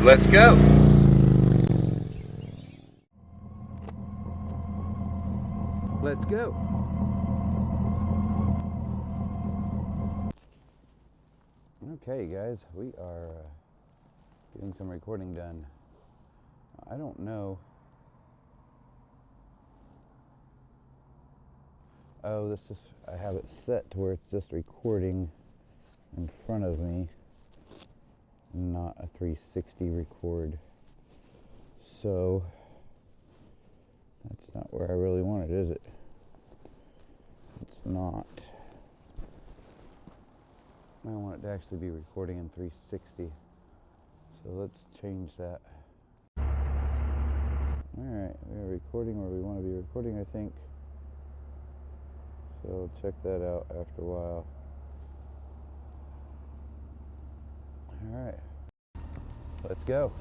Let's go. Let's go. Okay, guys, we are getting some recording done. I don't know. Oh, this is, I have it set to where it's just recording in front of me, not a 360 record. So that's not where I really want it, is it? It's not. I want it to actually be recording in 360. So let's change that. Alright, we are recording where we want to be recording, I think. So check that out after a while. Alright, let's go.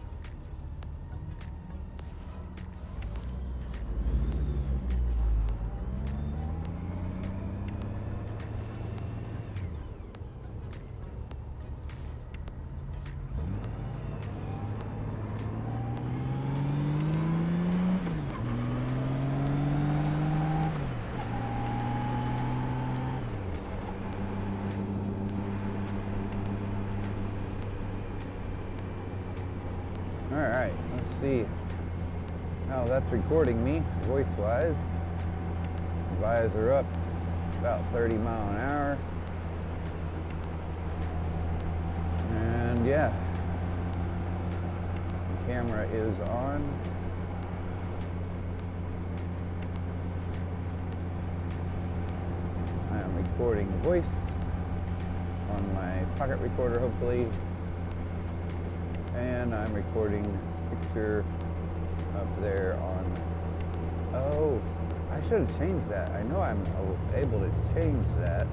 Alright, let's see how that's recording me, voice-wise. Vise are up about 30 mile an hour. And yeah, the camera is on. I am recording voice on my pocket recorder, hopefully. And I'm recording picture up there on, oh, I should have changed that. I know I'm able to change that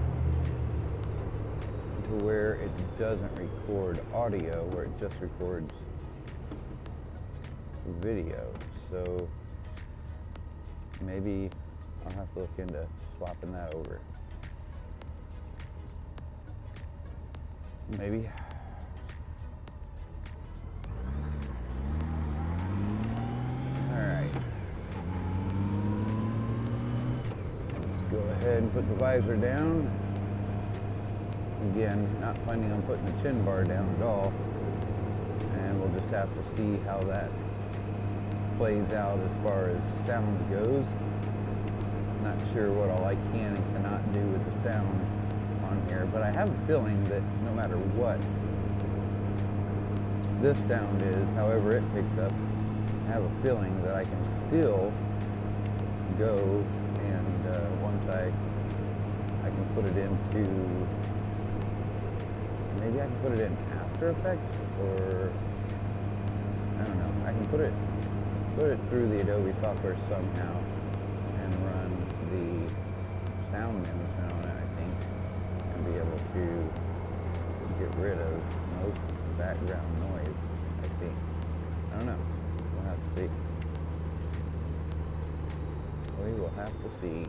to where it doesn't record audio, where it just records video. So maybe I'll have to look into swapping that over. Maybe. And put the visor down. Again, not planning on putting the chin bar down at all. And we'll just have to see how that plays out as far as sound goes. Not sure what all I can and cannot do with the sound on here, but I have a feeling that no matter what this sound is, however it picks up, I have a feeling that I can still go and once I can put it into, maybe I can put it in After Effects, or I don't know. I can put it through the Adobe software somehow and run the sound management on it, I think, and be able to get rid of most background noise, I think. I don't know. We'll have to see. We will have to see.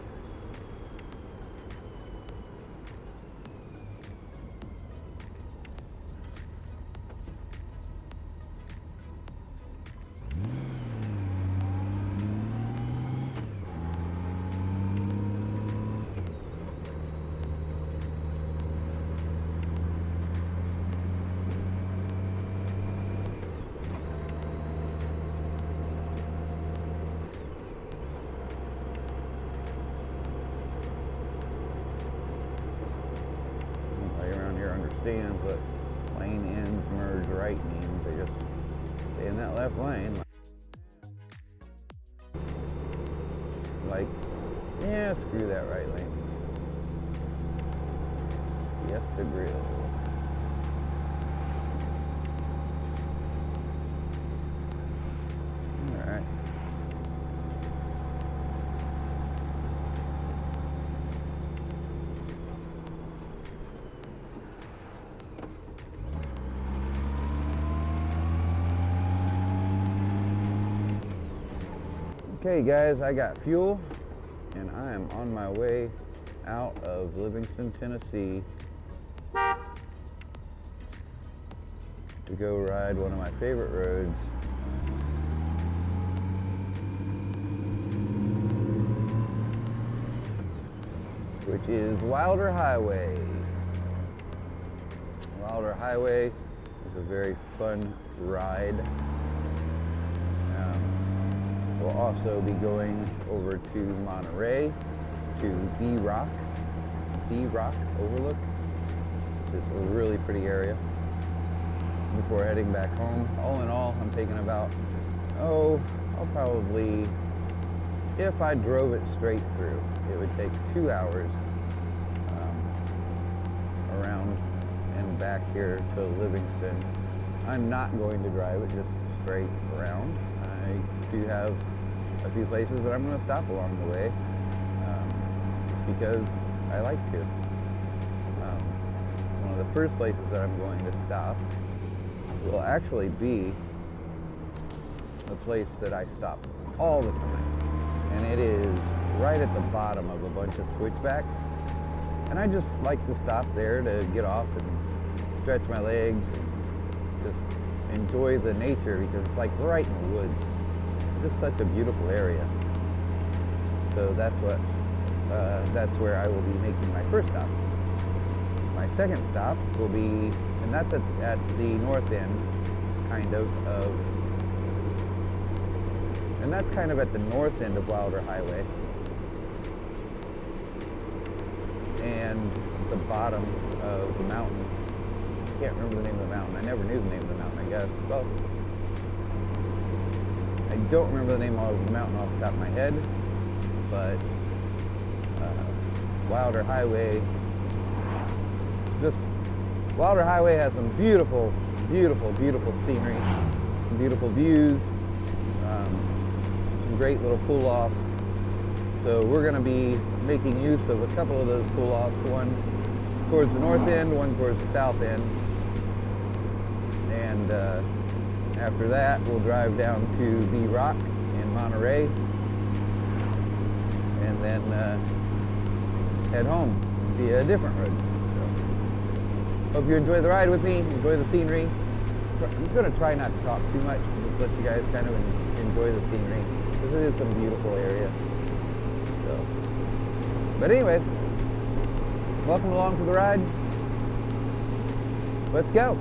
Understands what lane ends merge right means. They just stay in that left lane. Like, yeah, screw that right lane. Yes, the grill. All right. Okay guys, I got fuel and I am on my way out of Livingston, Tennessee to go ride one of my favorite roads. Which is Wilder Highway. Wilder Highway is a very fun ride. We'll also be going over to Monterey, to B-Rock Overlook. It's a really pretty area before heading back home. All in all, I'm thinking about, I'll probably, if I drove it straight through, it would take 2 hours around and back here to Livingston. I'm not going to drive it just straight around. I do have a few places that I'm going to stop along the way, just because I like to. One of the first places that I'm going to stop will actually be a place that I stop all the time, and it is right at the bottom of a bunch of switchbacks, and I just like to stop there to get off and stretch my legs and just enjoy the nature, because it's like right in the woods. Just such a beautiful area. So that's where I will be making my first stop. My second stop will be, and that's at the north end, and that's kind of at the north end of Wilder Highway, and the bottom of the mountain. I can't remember the name of the mountain. I never knew the name of the mountain, I guess. Well, I don't remember the name of the mountain off the top of my head, but Wilder Highway has some beautiful, beautiful, beautiful scenery, some beautiful views, some great little pull-offs. So we're going to be making use of a couple of those pull-offs, one towards the north end, one towards the south end. And after that, we'll drive down to B-Rock in Monterey, and then head home via a different road. So, hope you enjoy the ride with me, enjoy the scenery. I'm going to try not to talk too much, just let you guys kind of enjoy the scenery, because it is some beautiful area. So, but anyways, welcome along to the ride. Let's go.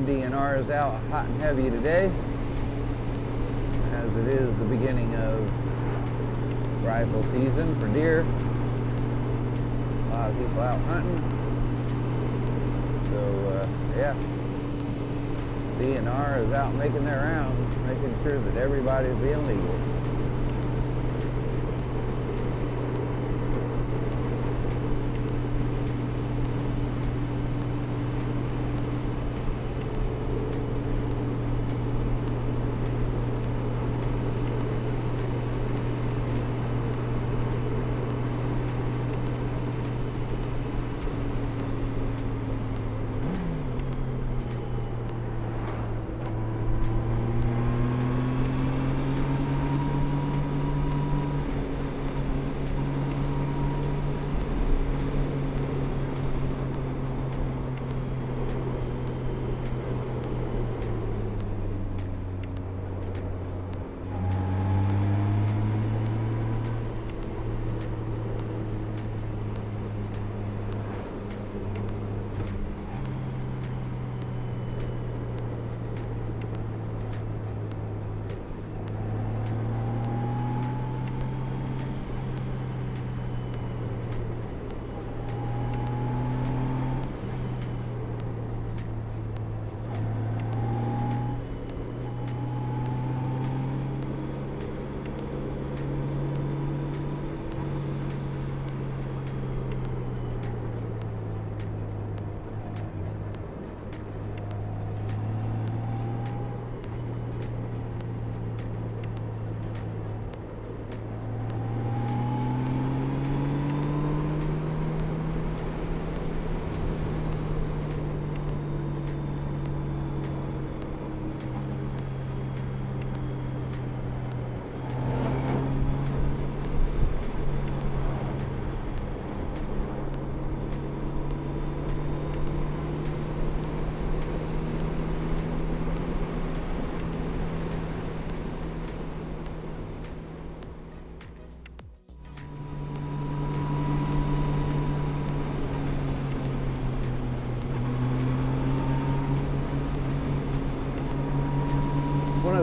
DNR is out hot and heavy today, as it is the beginning of rifle season for deer. A lot of people out hunting. So yeah, DNR is out making their rounds, making sure that everybody's being legal.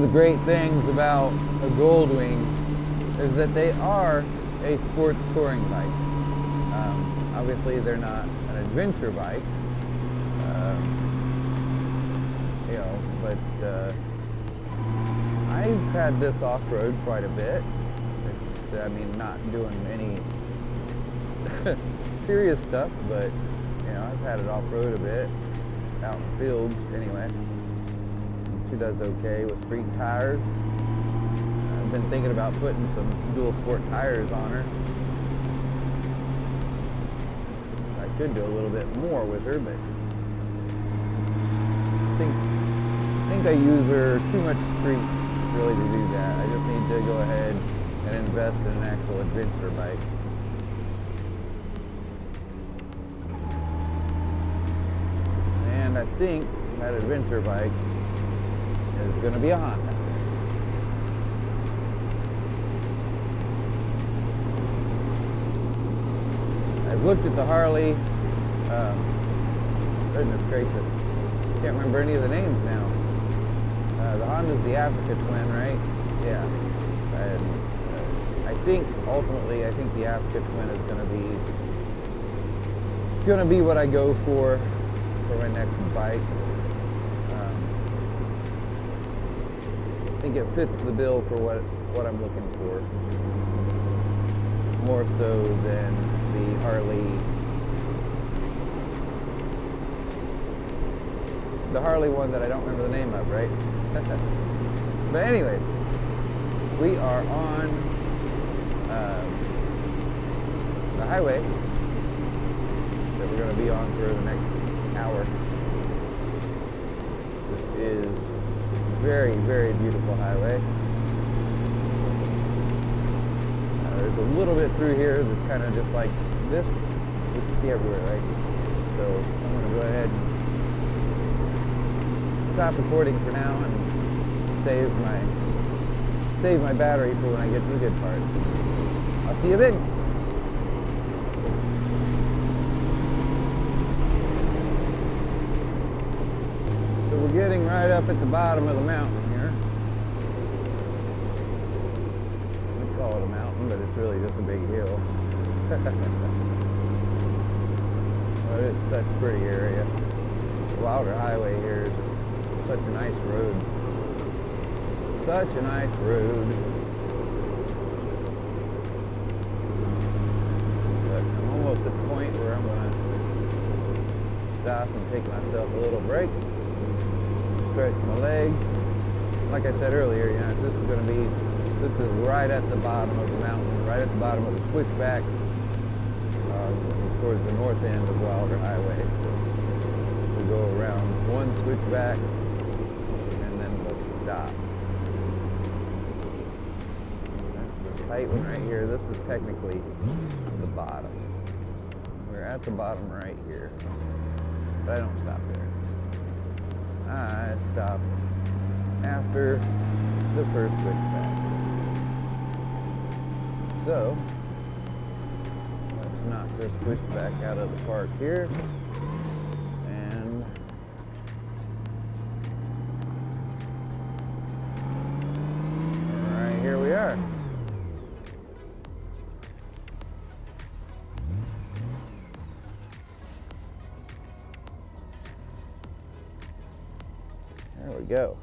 the great things about a Goldwing is that they are a sports touring bike. Obviously, they're not an adventure bike, but I've had this off-road quite a bit. I mean, not doing any serious stuff, but I've had it off-road a bit, out in the fields anyway. She does okay with street tires. I've been thinking about putting some dual sport tires on her. I could do a little bit more with her, but I think I use her too much street really to do that. I just need to go ahead and invest in an actual adventure bike. And I think that adventure bike is going to be a Honda. I've looked at the Harley. Goodness gracious, can't remember any of the names now. The Honda's the Africa Twin, right? Yeah. I think ultimately, the Africa Twin is going to be what I go for my next bike. I think it fits the bill for what I'm looking for, more so than the Harley one that I don't remember the name of, right? But anyways, we are on the highway that we're going to be on for the next hour. This is very, very beautiful highway. There's a little bit through here that's kind of just like this, which you see everywhere, right? So I'm going to go ahead and stop recording for now and save my battery for when I get to the good parts. I'll see you then. So we're getting right up at the bottom of the mountain here. We call it a mountain, but it's really just a big hill. But it's such a pretty area. The Wilder Highway here is such a nice road. Such a nice road. But I'm almost at the point where I'm going to stop and take myself a little break. Stretch my legs. Like I said earlier, this is right at the bottom of the mountain, right at the bottom of the switchbacks, towards the north end of Wilder Highway. So we'll go around one switchback and then we'll stop. That's the tight one right here. This is technically the bottom. We're at the bottom right here, but I don't stop there. I stop after the first switchback. So let's knock this switchback out of the park here, and right here we are. There we go.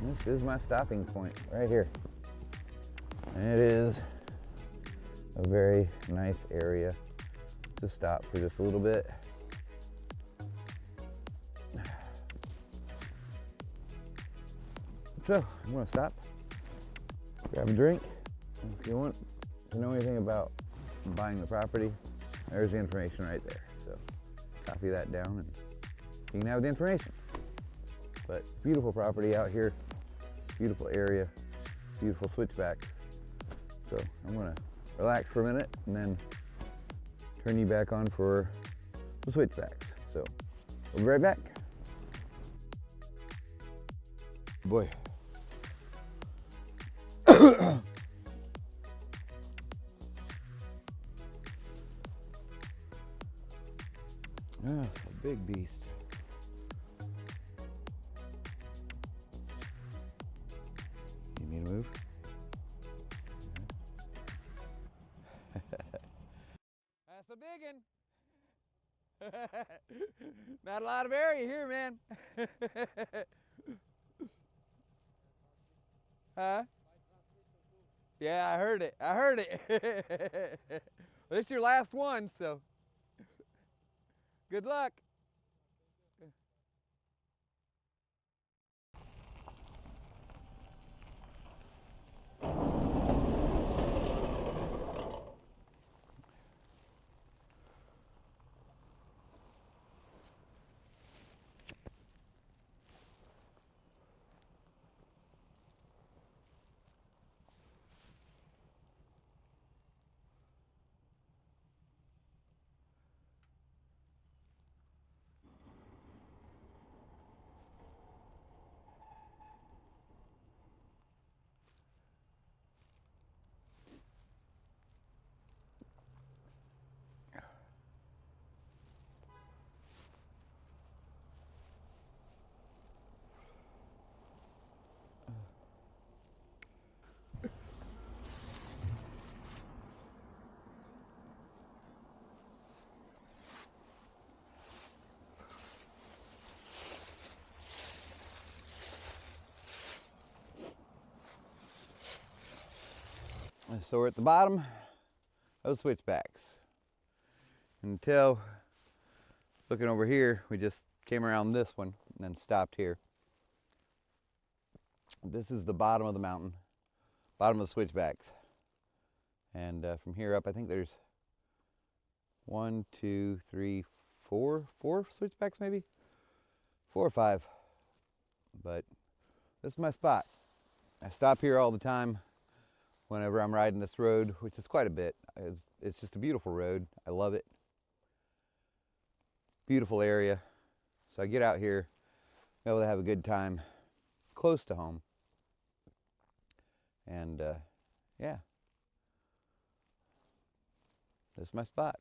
This is my stopping point right here. And it is a very nice area to stop for just a little bit. So I'm gonna stop, grab a drink. If you want to know anything about buying the property, there's the information right there. So copy that down and you can have the information. But beautiful property out here, beautiful area, beautiful switchbacks. So I'm gonna relax for a minute and then turn you back on for the switchbacks. So we'll be right back. Boy. It's a big beast. digging. Not a lot of area here, man. Huh? Yeah, I heard it. I heard it. This is your last one, so good luck. So we're at the bottom of the switchbacks. Until looking over here, we just came around this one and then stopped here. This is the bottom of the mountain, bottom of the switchbacks. And from here up, I think there's 1, 2, 3, 4 switchbacks maybe? 4 or 5. But this is my spot. I stop here all the time whenever I'm riding this road, which is quite a bit. It's just a beautiful road. I love it. Beautiful area. So I get out here, be able to have a good time close to home. And yeah, this is my spot.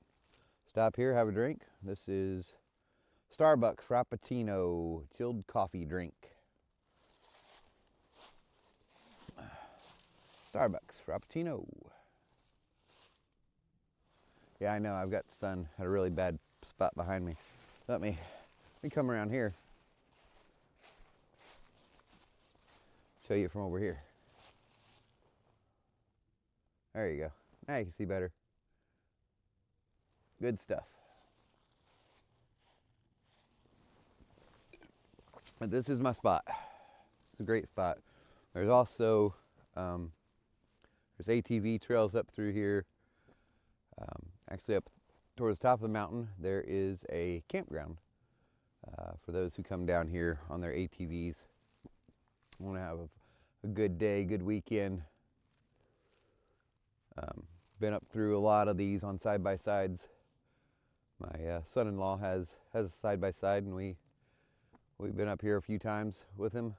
Stop here, have a drink. This is Starbucks Frappuccino chilled coffee drink. Starbucks Frappuccino. Yeah, I know, I've got the sun at a really bad spot behind me. Let me come around here. Show you from over here. There you go. Now you can see better. Good stuff. But this is my spot. It's a great spot. There's also there's ATV trails up through here. Actually, up towards the top of the mountain, there is a campground for those who come down here on their ATVs. Want to have a good day, good weekend. Been up through a lot of these on side-by-sides. My son-in-law has a side-by-side, and we've been up here a few times with him.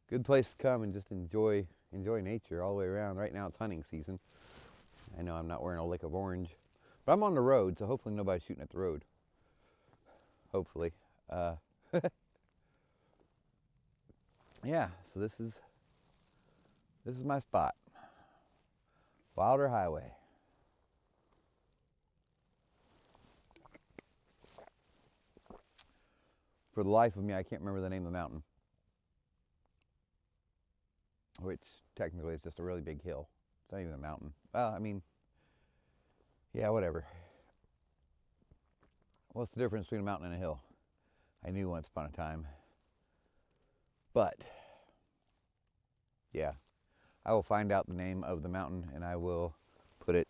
Good place to come and just enjoy nature all the way around. Right now it's hunting season. I know I'm not wearing a lick of orange, but I'm on the road, so hopefully nobody's shooting at the road. Hopefully. Yeah, so this is my spot. Wilder Highway. For the life of me, I can't remember the name of the mountain, which technically is just a really big hill. It's not even a mountain. Well, I mean, yeah, whatever. What's the difference between a mountain and a hill? I knew once upon a time. But, yeah, I will find out the name of the mountain and I will put it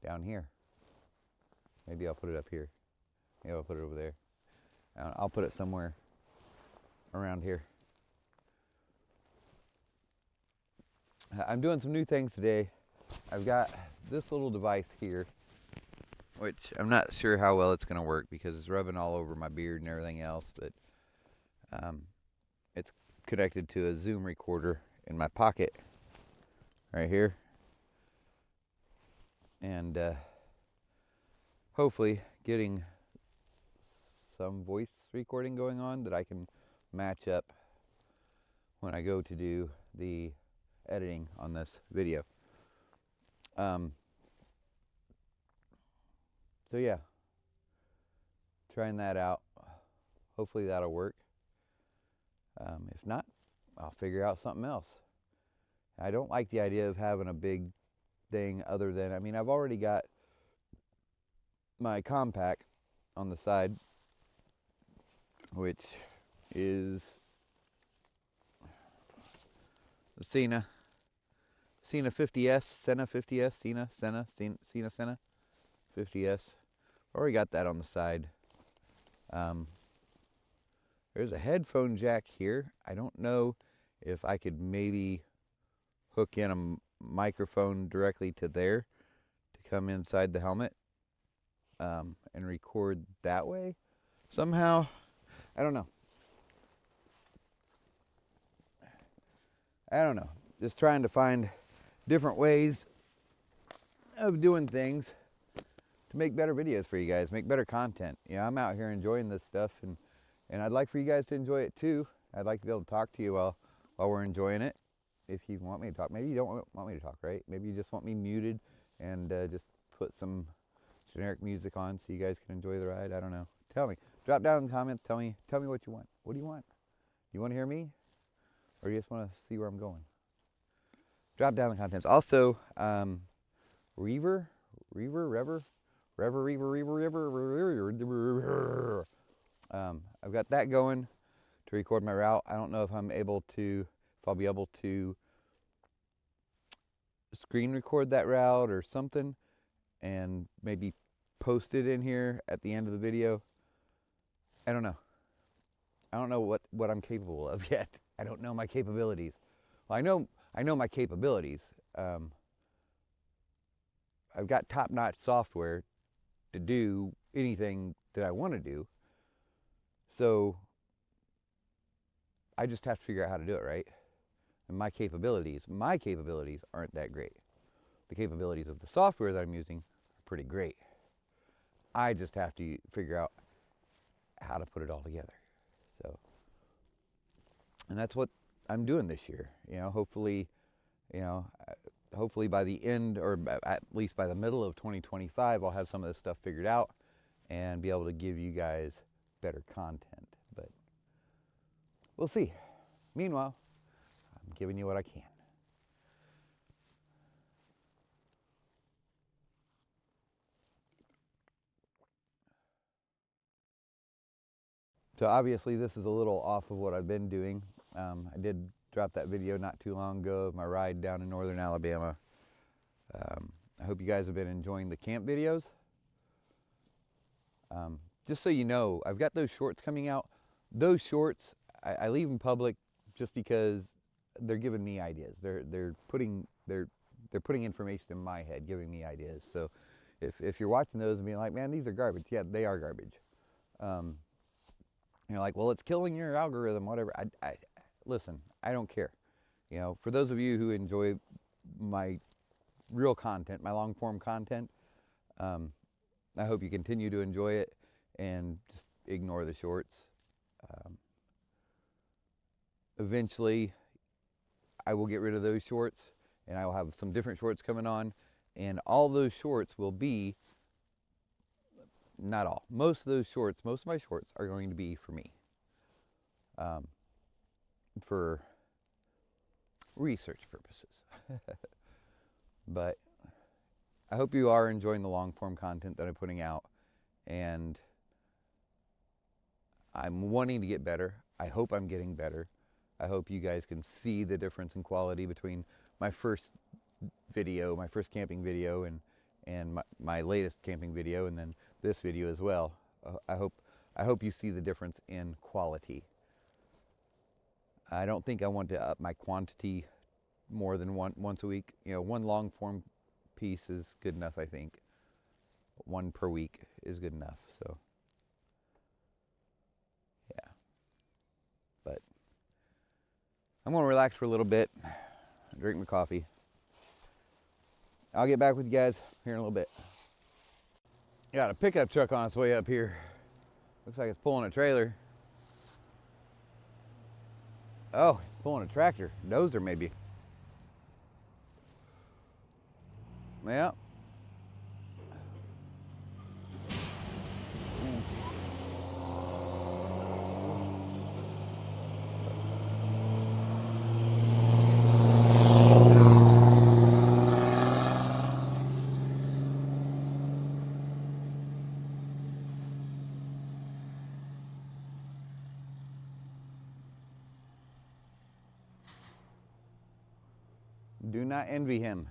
down here. Maybe I'll put it up here. Maybe I'll put it over there. I'll put it somewhere around here. I'm doing some new things today. I've got this little device here, which I'm not sure how well it's going to work because it's rubbing all over my beard and everything else, but it's connected to a Zoom recorder in my pocket right here. And hopefully getting some voice recording going on that I can match up when I go to do the editing on this video. So yeah, trying that out. Hopefully that'll work. If not, I'll figure out something else. I don't like the idea of having a big thing other than, I mean, I've already got my compact on the side, which is the Senna 50S, Senna 50S, Senna 50S. Already got that on the side. There's a headphone jack here. I don't know if I could maybe hook in a microphone directly to there to come inside the helmet and record that way somehow. I don't know. Just trying to find different ways of doing things to make better videos for you guys, make better content. You know, I'm out here enjoying this stuff, and I'd like for you guys to enjoy it too. I'd like to be able to talk to you while we're enjoying it. If you want me to talk, maybe you don't want me to talk, right? Maybe you just want me muted and just put some generic music on so you guys can enjoy the ride. I don't know. Tell me. Drop down in the comments. Tell me what you want. What do you want? You want to hear me, or you just want to see where I'm going? Drop down the contents. Also, Rever. I've got that going to record my route. I don't know if I'll be able to screen record that route or something and maybe post it in here at the end of the video. I don't know. I don't know what I'm capable of yet. I don't know my capabilities. Well, I know my capabilities. I've got top-notch software to do anything that I want to do. So I just have to figure out how to do it, right? And my capabilities aren't that great. The capabilities of the software that I'm using are pretty great. I just have to figure out how to put it all together. So, and that's what I'm doing this year. You know, hopefully by the end, or at least by the middle of 2025, I'll have some of this stuff figured out and be able to give you guys better content. But we'll see. Meanwhile, I'm giving you what I can. So obviously this is a little off of what I've been doing. I did drop that video not too long ago of my ride down in northern Alabama. I hope you guys have been enjoying the camp videos. Just so you know, I've got those shorts coming out. Those shorts, I leave them public just because they're giving me ideas. They're putting information in my head, giving me ideas. So if you're watching those and being like, man, these are garbage, yeah, they are garbage. You're like, well, it's killing your algorithm, whatever. Listen, I don't care. You know, for those of you who enjoy my real content, my long form content, I hope you continue to enjoy it and just ignore the shorts. Eventually, I will get rid of those shorts, and I will have some different shorts coming on, and all those shorts will be, not all, most of my shorts are going to be for me, for research purposes. But I hope you are enjoying the long form content that I'm putting out, and I'm wanting to get better. I hope I'm getting better. I hope you guys can see the difference in quality between my first video, my first camping video, and my latest camping video, and then this video as well. I hope you see the difference in quality. I don't think I want to up my quantity more than once a week. You know, one long form piece is good enough, I think. One per week is good enough. So yeah, but I'm gonna relax for a little bit, drink my coffee. I'll get back with you guys here in a little bit. Got a pickup truck on its way up here. Looks like it's pulling a trailer. Oh, it's pulling a tractor, dozer maybe. Yeah. Do not envy him.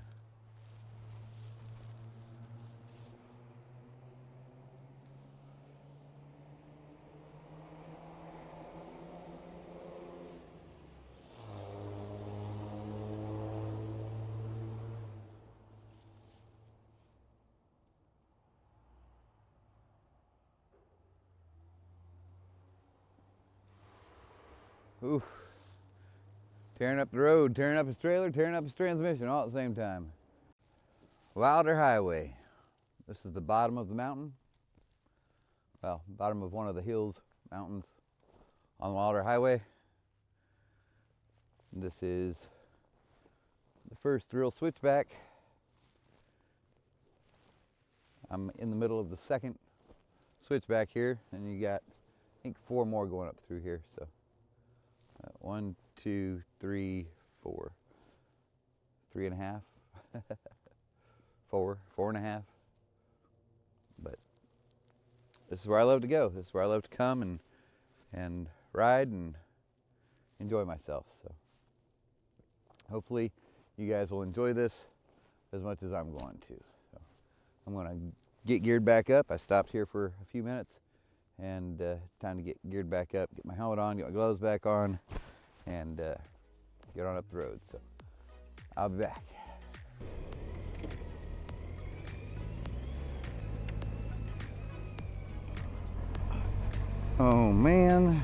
Oof. Tearing up the road, tearing up his trailer, tearing up his transmission all at the same time. Wilder Highway. This is the bottom of the mountain. Well, bottom of one of the hills, mountains on the Wilder Highway. This is the first real switchback. I'm in the middle of the second switchback here, and you got, I think, 4 more going up through here. So 1, 2, 3, 4, 3.5, 4, 4.5. But this is where I love to go. This is where I love to come and ride and enjoy myself. So hopefully you guys will enjoy this as much as I'm going to. So I'm going to get geared back up. I stopped here for a few minutes, and it's time to get geared back up, get my helmet on, get my gloves back on, and get on up the road. So I'll be back. Oh man.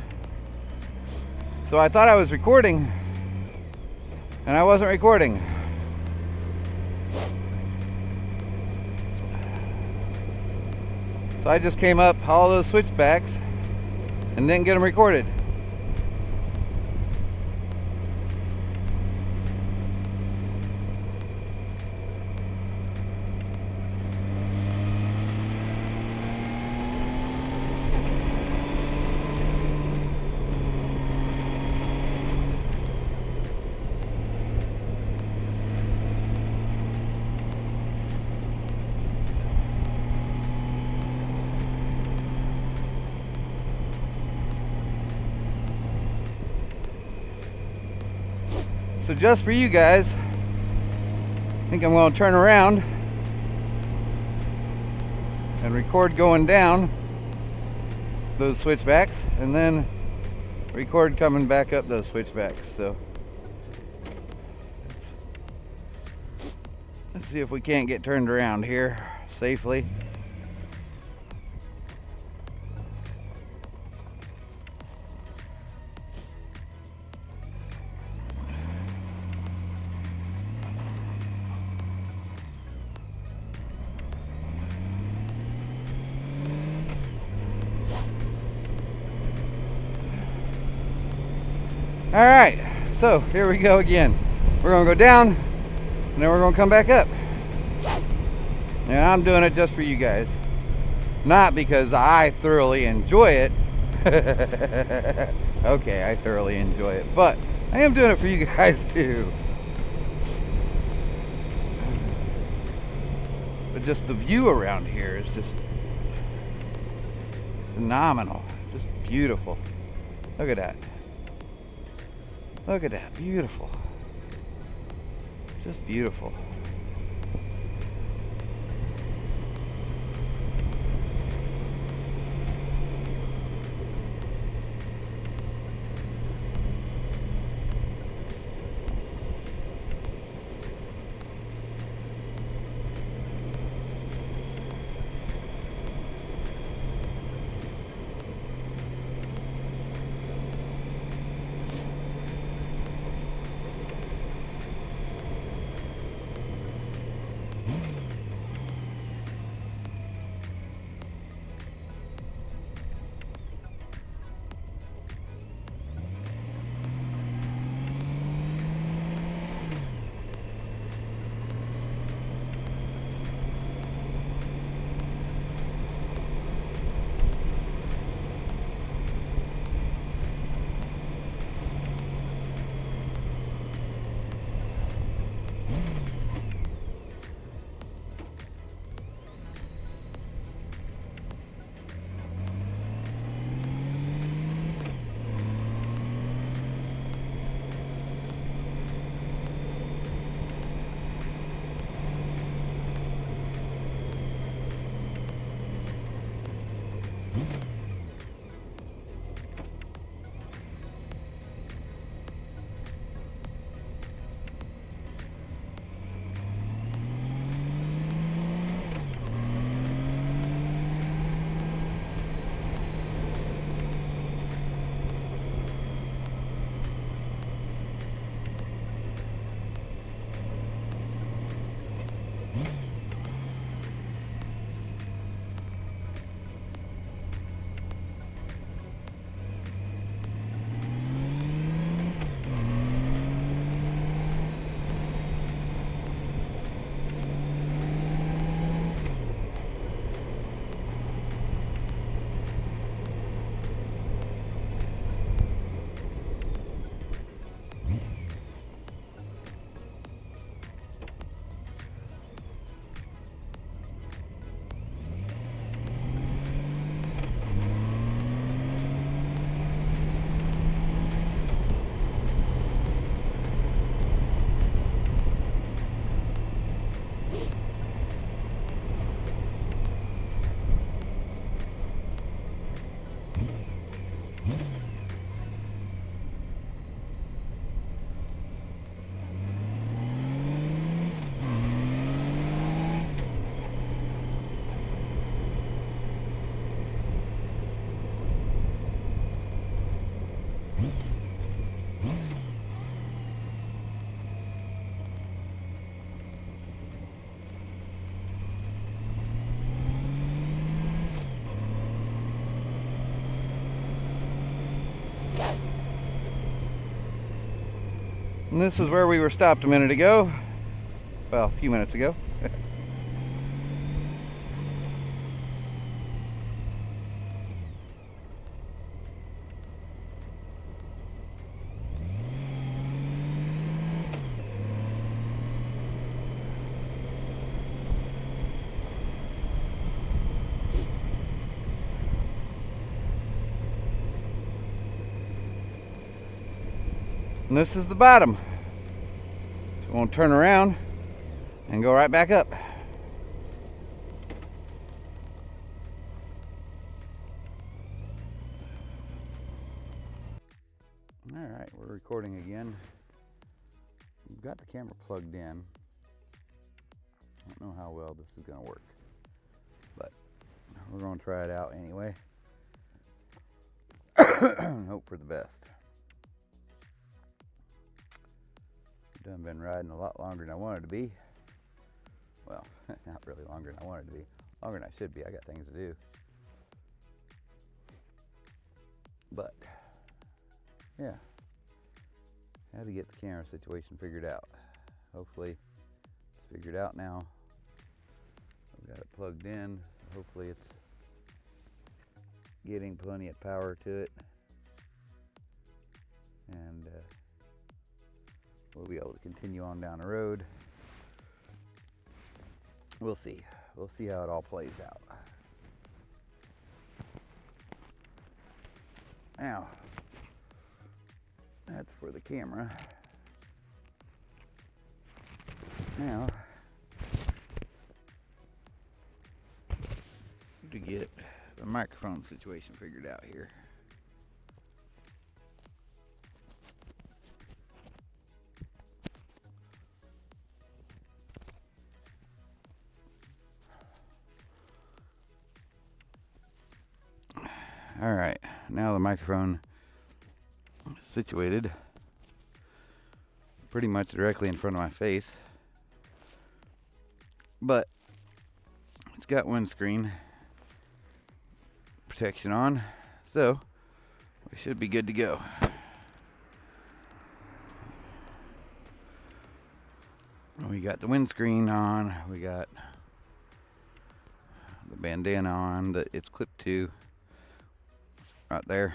So I thought I was recording, and I wasn't recording. So I just came up all those switchbacks and didn't get them recorded. So just for you guys, I think I'm going to turn around and record going down those switchbacks, and then record coming back up those switchbacks. So let's see if we can't get turned around here safely. All right, so here we go again. We're gonna go down, and then we're gonna come back up. And I'm doing it just for you guys. Not because I thoroughly enjoy it. Okay, I thoroughly enjoy it, but I am doing it for you guys too. But just the view around here is just phenomenal, just beautiful. Look at that. Look at that, beautiful. Just beautiful. And this is where we were stopped a minute ago. Well, a few minutes ago. And this is the bottom. So we'll turn around and go right back up. Alright, we're recording again. We've got the camera plugged in. I don't know how well this is going to work, but we're going to try it out anyway. Hope for the best. Done been riding a lot longer than I wanted to be. Well, not really longer than I wanted to be. Longer than I should be. I got things to do. But yeah, had to get the camera situation figured out. Hopefully it's figured out now. I've got it plugged in. Hopefully it's getting plenty of power to it, and we'll be able to continue on down the road. We'll see. We'll see how it all plays out. Now, that's for the camera. Now, to get the microphone situation figured out here. All right, now the microphone is situated pretty much directly in front of my face, but it's got windscreen protection on, so we should be good to go. We got the windscreen on, we got the bandana on that it's clipped to right there.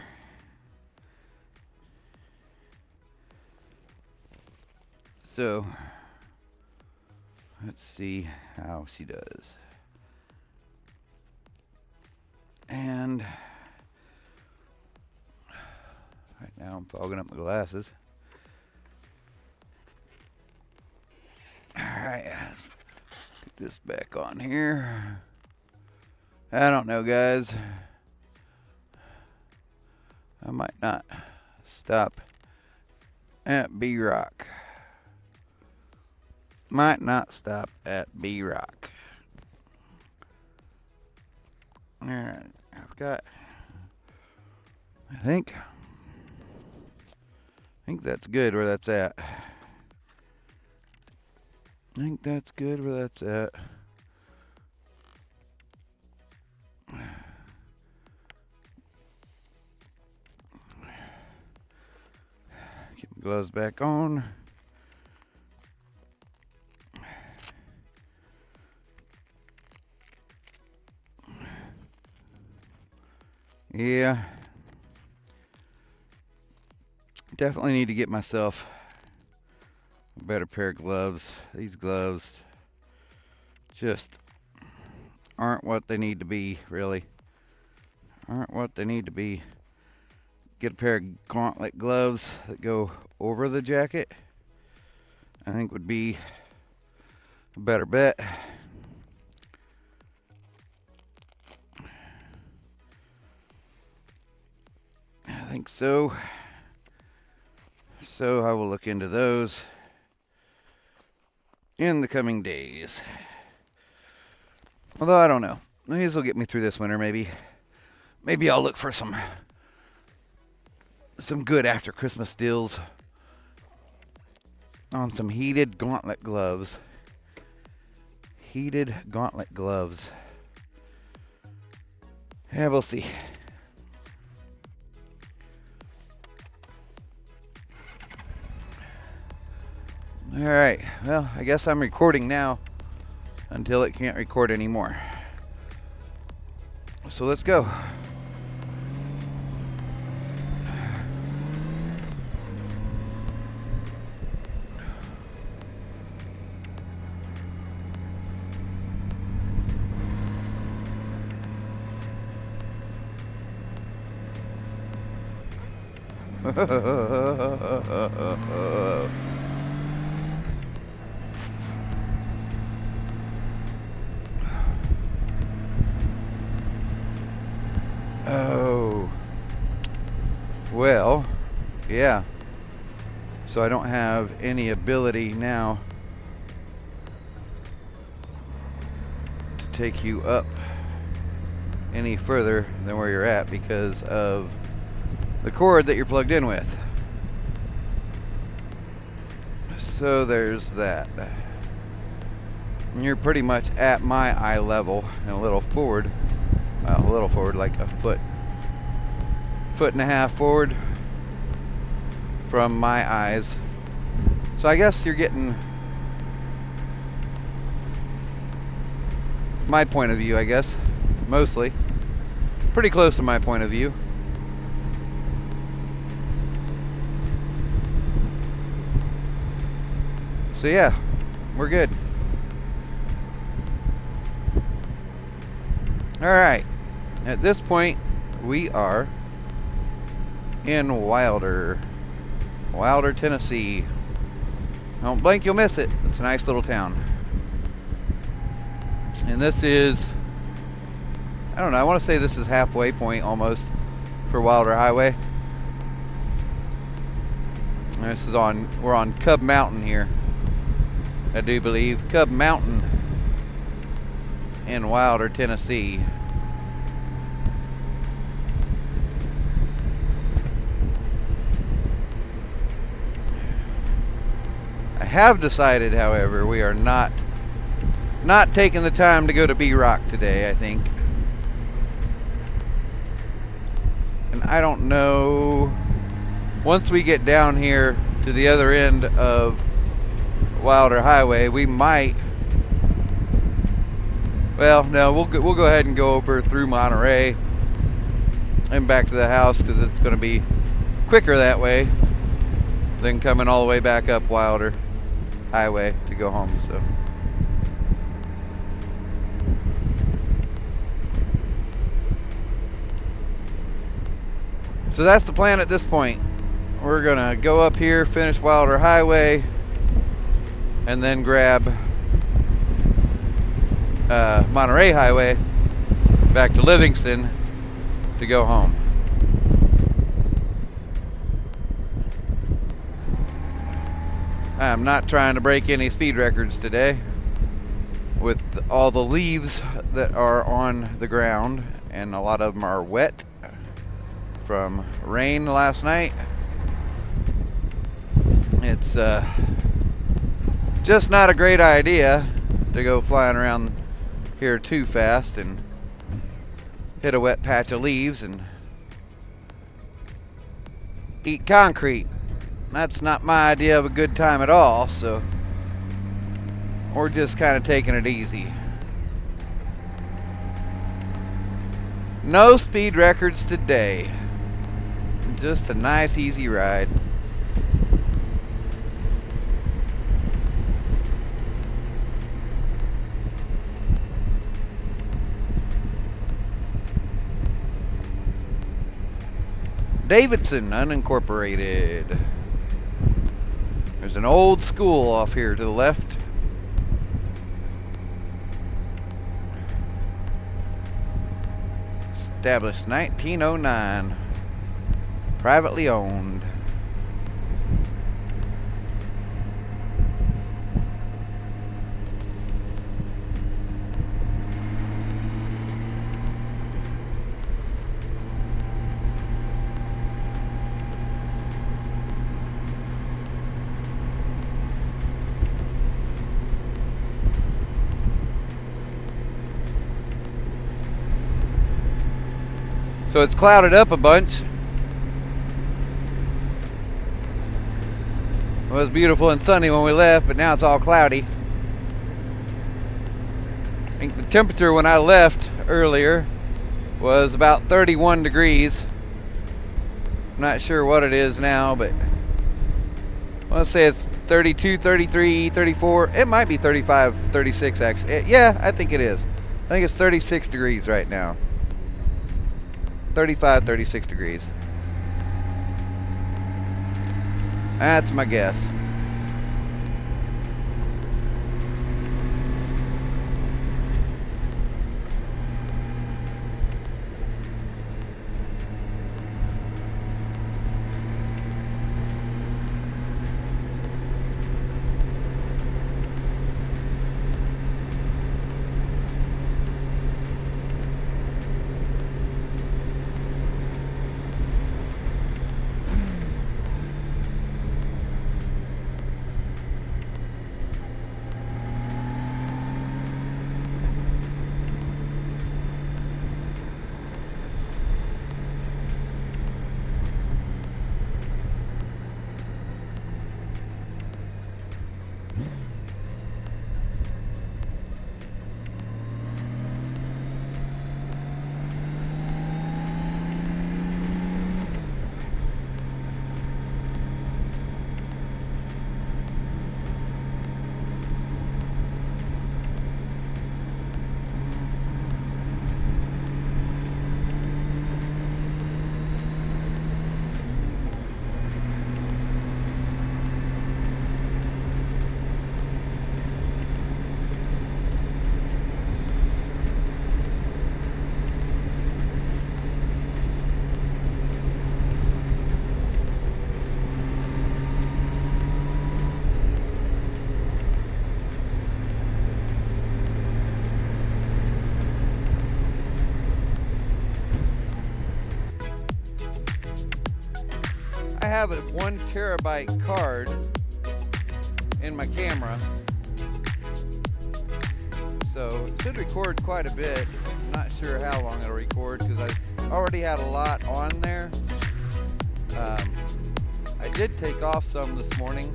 So let's see how she does. And right now I'm fogging up my glasses. Alright, let's get this back on here. I don't know, guys. I might not stop at B-Rock. Might not stop at B-Rock. Alright, I've got, I think that's good where that's at. I think that's good where that's at. Get my gloves back on. Yeah, definitely need to get myself a better pair of gloves. These gloves just aren't what they need to be, really. Aren't what they need to be. Get a pair of gauntlet gloves that go over the jacket, I think would be a better bet. I think so. So I will look into those in the coming days. Although I don't know. These will get me through this winter, maybe. Maybe I'll look for some good after Christmas deals on some heated gauntlet gloves. Heated gauntlet gloves. Yeah, we'll see. Alright, well, I guess I'm recording now until it can't record anymore. So let's go. Oh, well, yeah. So I don't have any ability now to take you up any further than where you're at because of the cord that you're plugged in with. So there's that. And you're pretty much at my eye level and a little forward, like a foot and a half forward from my eyes. So I guess you're getting my point of view, I guess, mostly. Pretty close to my point of view. So yeah, we're good. Alright, at this point we are in Wilder, Tennessee. Don't blink, you'll miss it. It's a nice little town. And this is, I don't know, I want to say this is halfway point almost for Wilder Highway. And this is we're on Cub Mountain here, I do believe. Cub Mountain in Wilder, Tennessee. I have decided, however, we are not taking the time to go to B-Rock today, I think. And I don't know, once we get down here to the other end of Wilder Highway, we might, well, no, we'll go ahead and go over through Monterey and back to the house because it's going to be quicker that way than coming all the way back up Wilder Highway to go home. So that's the plan at this point. We're gonna go up here, finish Wilder Highway, and then grab Monterey Highway back to Livingston to go home. I'm not trying to break any speed records today with all the leaves that are on the ground, and a lot of them are wet from rain last night. It's just not a great idea to go flying around here too fast and hit a wet patch of leaves and eat concrete. That's not my idea of a good time at all, so we're just kind of taking it easy. No speed records today. Just a nice, easy ride. Davidson, unincorporated. There's an old school off here to the left. Established 1909. Privately owned. So it's clouded up a bunch. It was beautiful and sunny when we left, but now it's all cloudy. I think the temperature when I left earlier was about 31 degrees. I'm not sure what it is now, but let's say it's 32, 33, 34. It might be 35, 36 actually. Yeah, I think it is. I think it's 36 degrees right now. 35, 36 degrees. That's my guess. I have a 1 terabyte card in my camera, so it should record quite a bit. I'm not sure how long it'll record because I already had a lot on there. I did take off some this morning,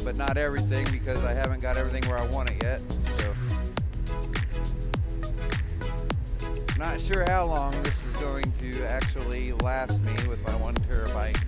but not everything because I haven't got everything where I want it yet. So, not sure how long this is going to actually last me with my 1 terabyte.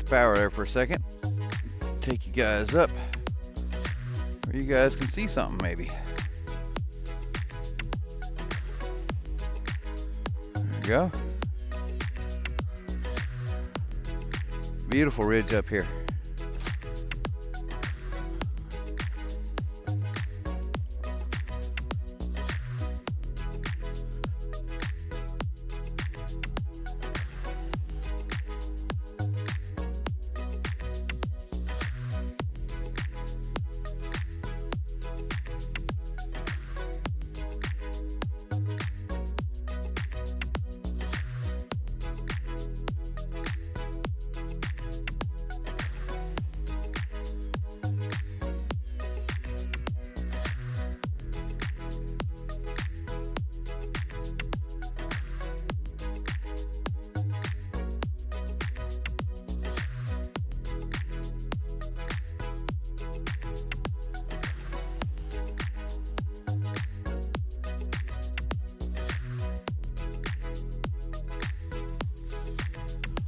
the power there for a second. Take you guys up where you guys can see something maybe. There you go. Beautiful ridge up here.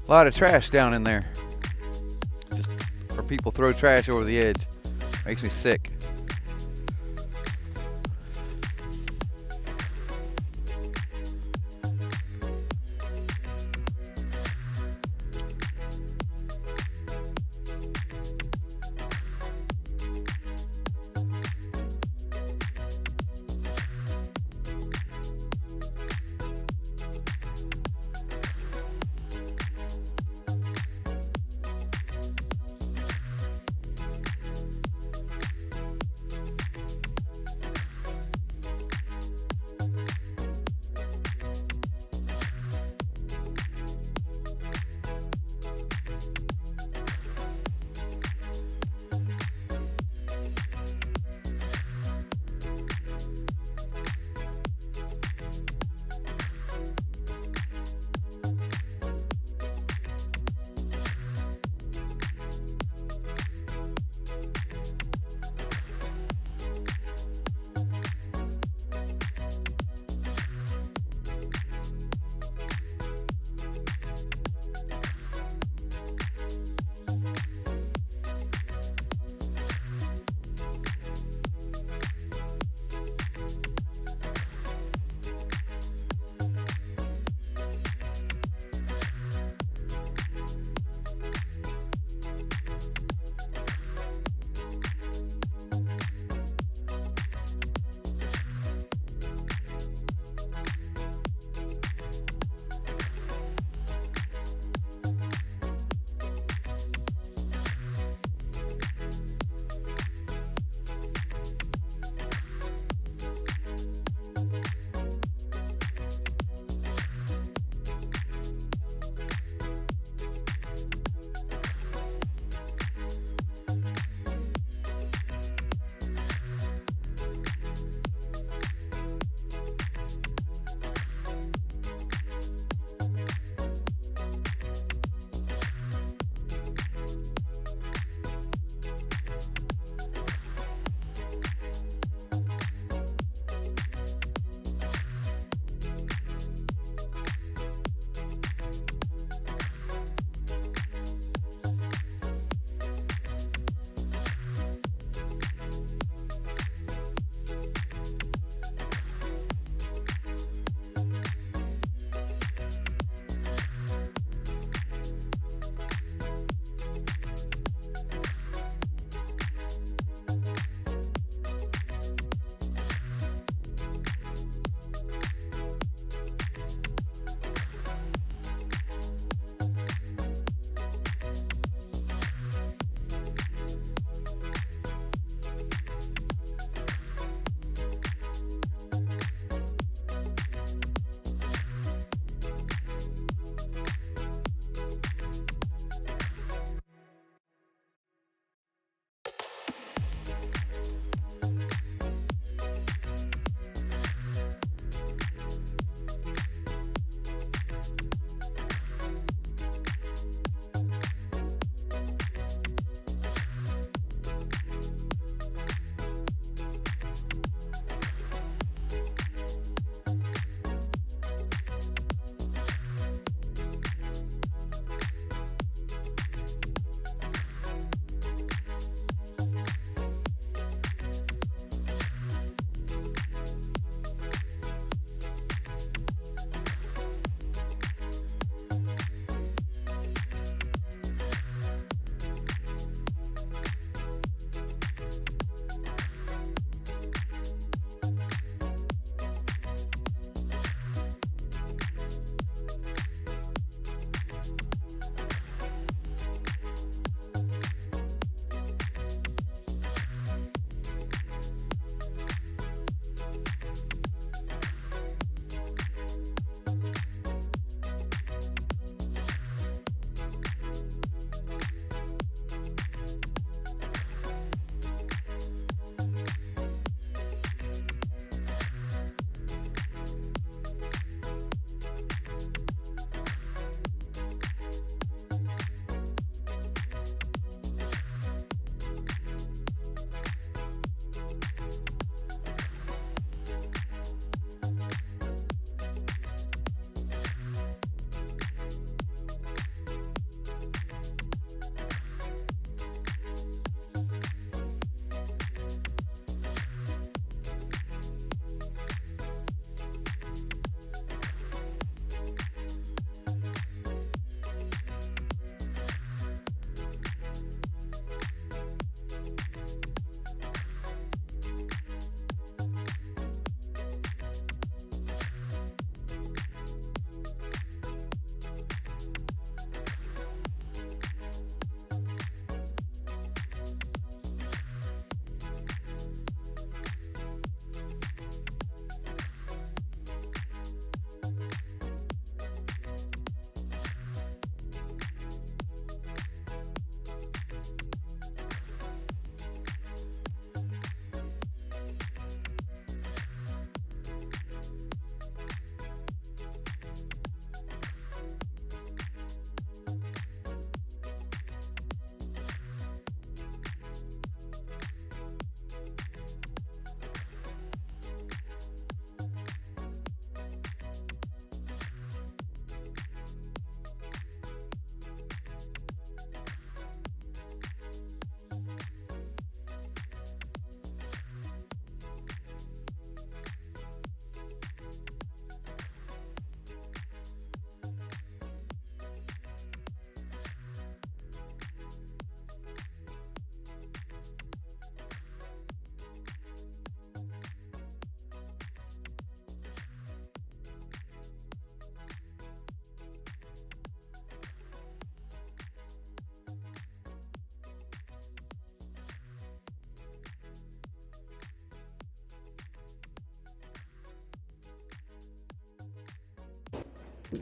A lot of trash down in there. Just where people throw trash over the edge. Makes me sick.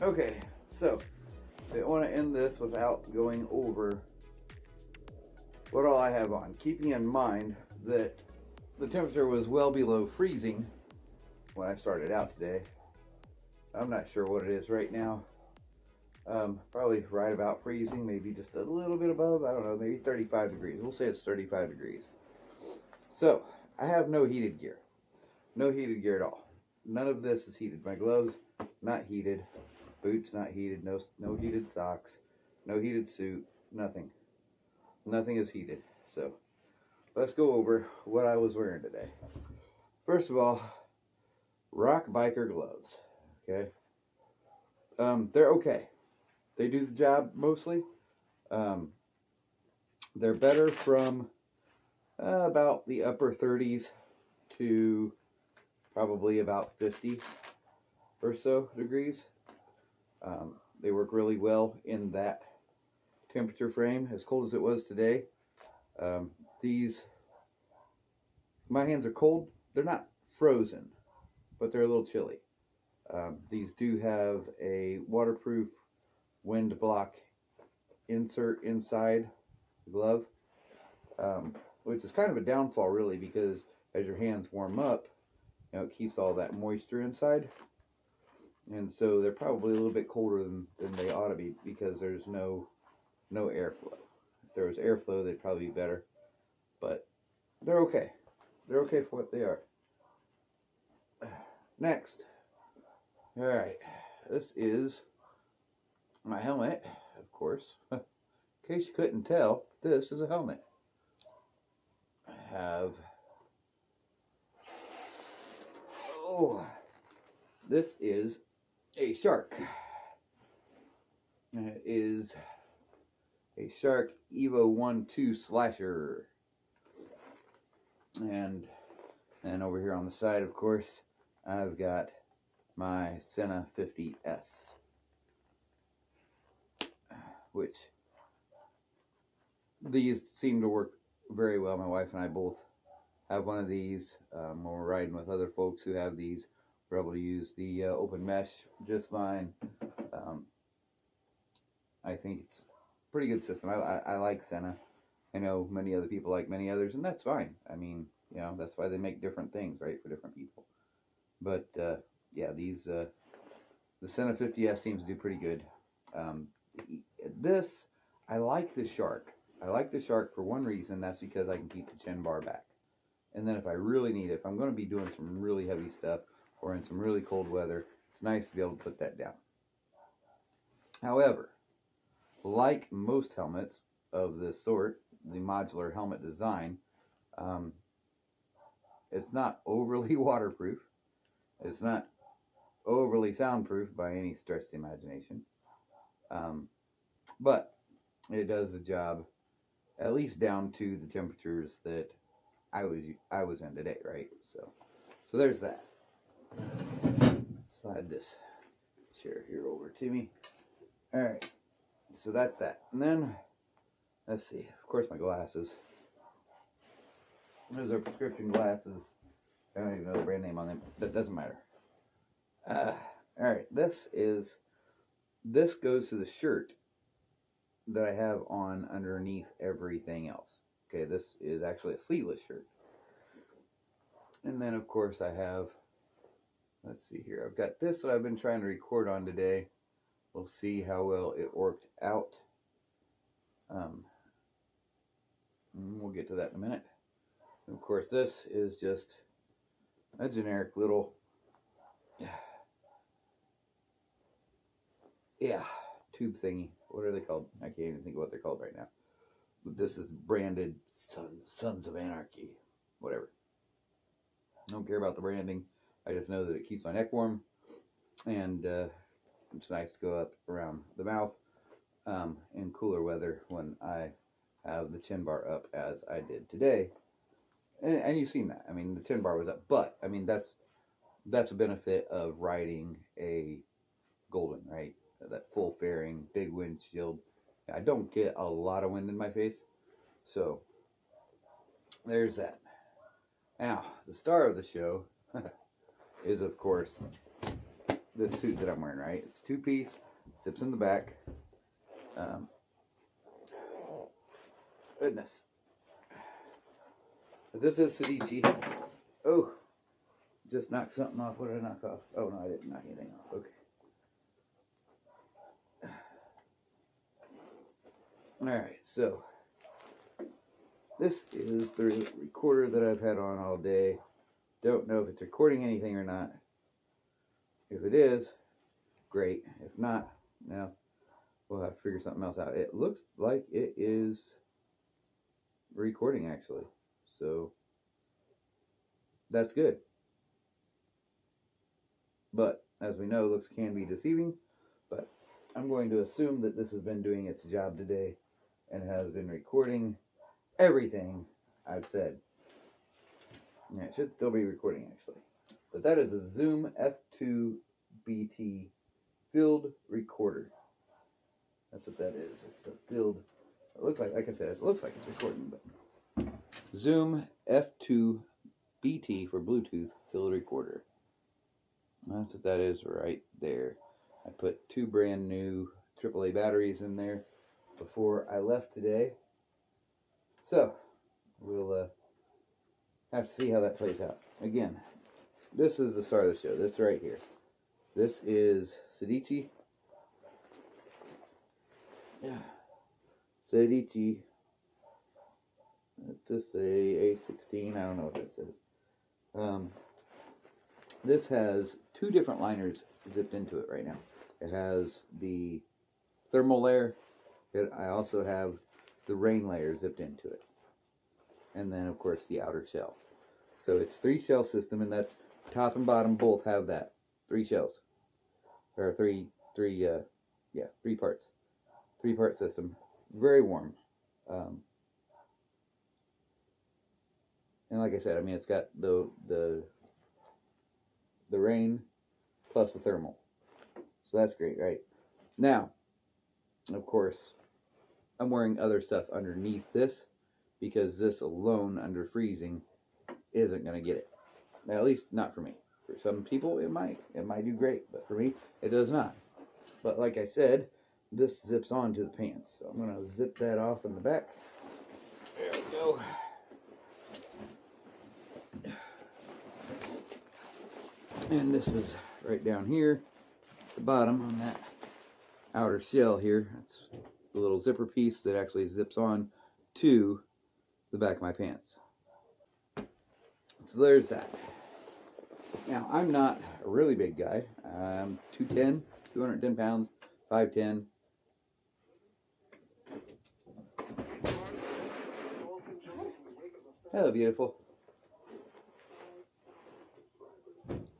Okay, so I didn't want to end this without going over what all I have on, keeping in mind that the temperature was well below freezing when I started out today. I'm not sure what it is right now. Probably right about freezing, maybe just a little bit above. I don't know, maybe 35 degrees. We'll say it's 35 degrees. So I have no heated gear. No heated gear at all. None of this is heated. My gloves, not heated. Boots, not heated. No heated socks. No heated suit. Nothing. Nothing is heated. So let's go over what I was wearing today. First of all, rock biker gloves. Okay. They're okay. They do the job mostly. They're better from about the upper 30s to probably about 50 or so degrees. They work really well in that temperature frame, as cold as it was today. My hands are cold. They're not frozen, but they're a little chilly. These do have a waterproof wind block insert inside the glove, which is kind of a downfall really, because as your hands warm up, it keeps all that moisture inside, and so they're probably a little bit colder than they ought to be because there's no airflow. If there was airflow, they'd probably be better, but they're okay. They're okay for what they are. Next, all right, this is my helmet, of course. In case you couldn't tell, this is a helmet. I have, this is a shark. It is a Shark Evo 1-2 Slasher. And over here on the side, of course, I've got my Senna 50S, which these seem to work very well. My wife and I both have one of these. When we're riding with other folks who have these, we're able to use the open mesh just fine. I think it's a pretty good system. I like Senna. I know many other people like many others, and that's fine. I mean, that's why they make different things, right, for different people. But yeah, these the Senna 50S seems to do pretty good. This, I like the Shark. I like the Shark for one reason. That's because I can keep the chin bar back. And then if I really need it, if I'm going to be doing some really heavy stuff or in some really cold weather, it's nice to be able to put that down. However, like most helmets of this sort, the modular helmet design, it's not overly waterproof. It's not overly soundproof by any stretch of the imagination. But it does the job, at least down to the temperatures that I was in today, right? So there's that. Slide this chair here over to me. All right. So that's that. And then, let's see. Of course, my glasses. Those are prescription glasses. I don't even know the brand name on them. That doesn't matter. All right. This goes to the shirt that I have on underneath everything else. Okay, this is actually a sleeveless shirt. And then, of course, I have, let's see here. I've got this that I've been trying to record on today. We'll see how well it worked out. We'll get to that in a minute. And of course, this is just a generic little, tube thingy. What are they called? I can't even think of what they're called right now. But this is branded Sons of Anarchy. Whatever. I don't care about the branding. I just know that it keeps my neck warm. And it's nice to go up around the mouth in cooler weather when I have the chin bar up as I did today. And you've seen that. I mean, the chin bar was up. But, I mean, that's a benefit of riding a Golden, right? That full fairing, big windshield. I don't get a lot of wind in my face. So, there's that. Now, the star of the show is, of course, this suit that I'm wearing, right? It's a two-piece, zips in the back. Goodness. But this is Sedici. Oh, just knocked something off. What did I knock off? Oh, no, I didn't knock anything off. Okay. Alright, so this is the recorder that I've had on all day. Don't know if it's recording anything or not. If it is, great. If not, no, we'll have to figure something else out. It looks like it is recording, actually. So that's good. But as we know, looks can be deceiving. But I'm going to assume that this has been doing its job today and has been recording everything I've said. Yeah, it should still be recording, actually. But that is a Zoom F2 BT field recorder. That's what that is. It's a field. It looks like I said, it looks like it's recording, but Zoom F2 BT for Bluetooth field recorder. That's what that is right there. I put 2 brand new AAA batteries in there before I left today. So we'll have to see how that plays out. Again, this is the star of the show. This right here. This is Sedici. Yeah. Sedici. Let's just say A16. I don't know what this is. This has 2 different liners zipped into it right now. It has the thermal layer. I also have the rain layer zipped into it. And then, of course, the outer shell. So it's 3 shell system, and that's top and bottom both have that. 3 shells. Or 3 parts. 3-part system. Very warm. And like I said, I mean, it's got the rain plus the thermal. So that's great, right? Now, of course, I'm wearing other stuff underneath this because this alone under freezing isn't going to get it. Now, at least not for me. For some people, it might do great, but for me, it does not. But like I said, this zips onto the pants. So I'm going to zip that off in the back. There we go. And this is right down here, at the bottom on that outer shell here. That's the little zipper piece that actually zips on to the back of my pants. So there's that. Now, I'm not a really big guy. I'm 210 pounds, 5'10". Hello, beautiful.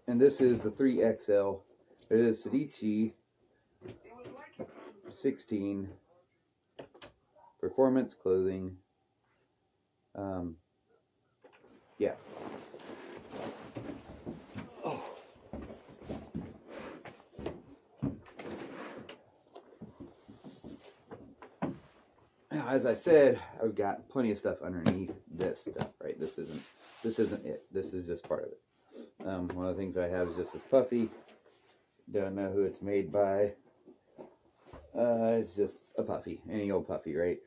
And this is the 3XL. It is Sedici 16 performance clothing. Yeah. Oh. Now, as I said, I've got plenty of stuff underneath this stuff, right? This isn't it. This is just part of it. One of the things I have is just this puffy. Don't know who it's made by. It's just a puffy, any old puffy, right?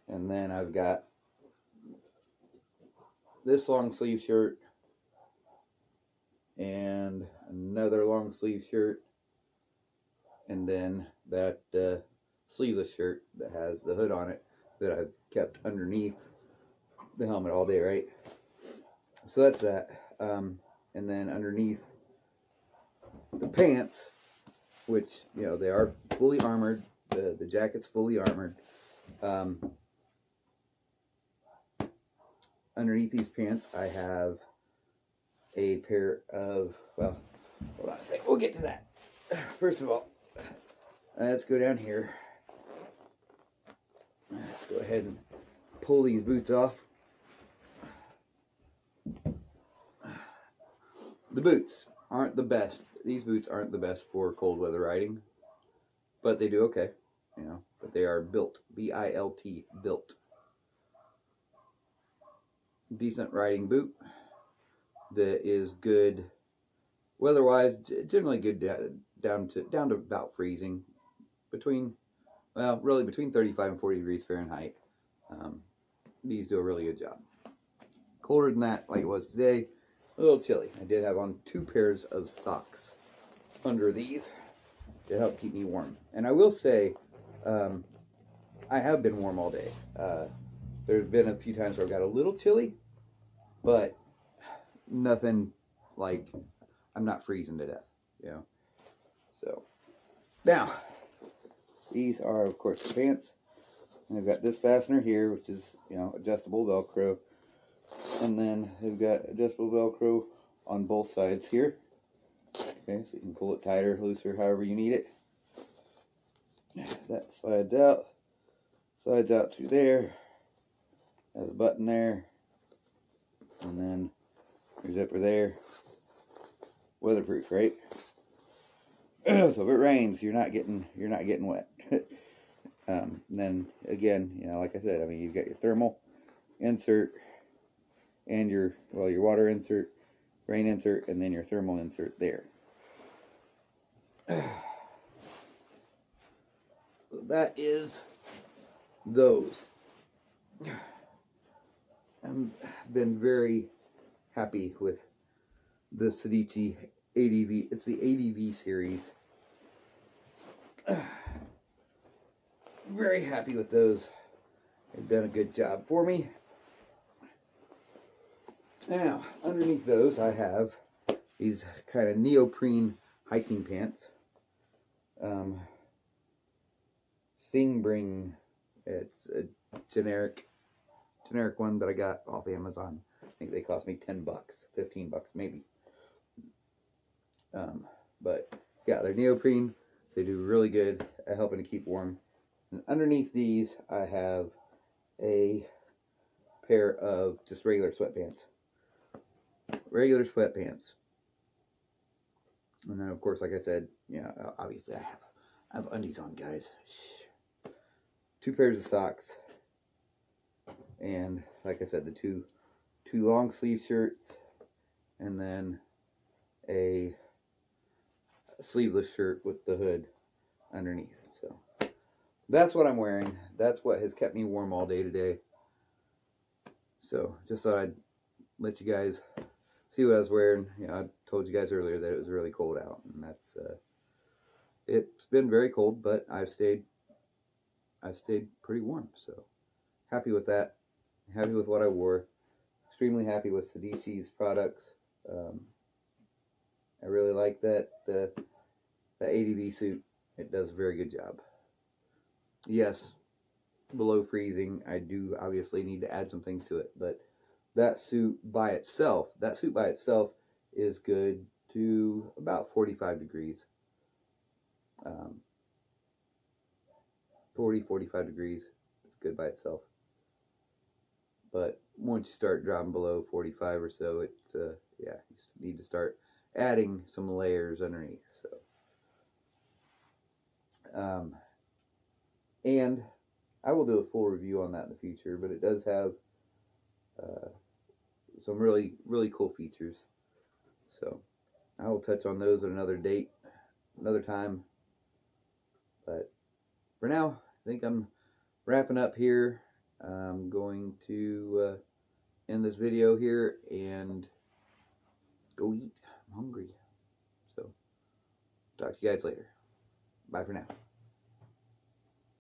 And then I've got this long sleeve shirt and another long sleeve shirt, and then that sleeveless shirt that has the hood on it that I've kept underneath the helmet all day, right? So that's that. And then underneath the pants, which, you know, they are fully armored. The jacket's fully armored. Underneath these pants, I have a pair of, well, hold on a second. We'll get to that. First of all, let's go down here. Let's go ahead and pull these boots off. The boots aren't the best. These boots aren't the best for cold weather riding, but they do okay, you know. But they are built, B-I-L-T, built. Decent riding boot that is good weather-wise, generally good down to about freezing, really between 35 and 40 degrees Fahrenheit. These do a really good job. Colder than that, like it was today, a little chilly. I did have on 2 pairs of socks under these to help keep me warm. And I will say, I have been warm all day. There's been a few times where I got a little chilly, but nothing like I'm not freezing to death, you know. So now these are, of course, the pants. And they've got this fastener here, which is, you know, adjustable Velcro, and then they've got adjustable Velcro on both sides here. Okay, so you can pull it tighter, looser, however you need it. That slides out through there. Has a button there, and then your zipper there. Weatherproof, right? So if it rains, you're not getting wet. And then again, you know, like I said, I mean, you've got your thermal insert and your water insert, rain insert, and then your thermal insert there. So that is those. I've been very happy with the Sedici ADV. It's the ADV series. Very happy with those. They've done a good job for me. Now, underneath those, I have these kind of neoprene hiking pants. Singbring. It's a generic one that I got off Amazon. I think they cost me $10, $15 maybe. But yeah, they're neoprene. They do really good at helping to keep warm. And underneath these, I have a pair of just regular sweatpants. And then, of course, like I said, obviously I have undies on, guys. 2 pairs of socks. And like I said, the two long sleeve shirts, and then a sleeveless shirt with the hood underneath. So that's what I'm wearing. That's what has kept me warm all day today. So just thought I'd let you guys see what I was wearing. You know, I told you guys earlier that it was really cold out, and that's it's been very cold, but I've stayed pretty warm. So happy with that. Happy with what I wore. Extremely happy with Sedici's products. I really like that ADV suit. It does a very good job. Yes, below freezing, I do obviously need to add some things to it, but that suit by itself is good to about 45 degrees. 45 degrees. It's good by itself. But once you start dropping below 45 or so, it's you need to start adding some layers underneath. So, and I will do a full review on that in the future. But it does have some really, really cool features. So I will touch on those at another date, another time. But for now, I think I'm wrapping up here. I'm going to end this video here and go eat. I'm hungry. So talk to you guys later. Bye for now.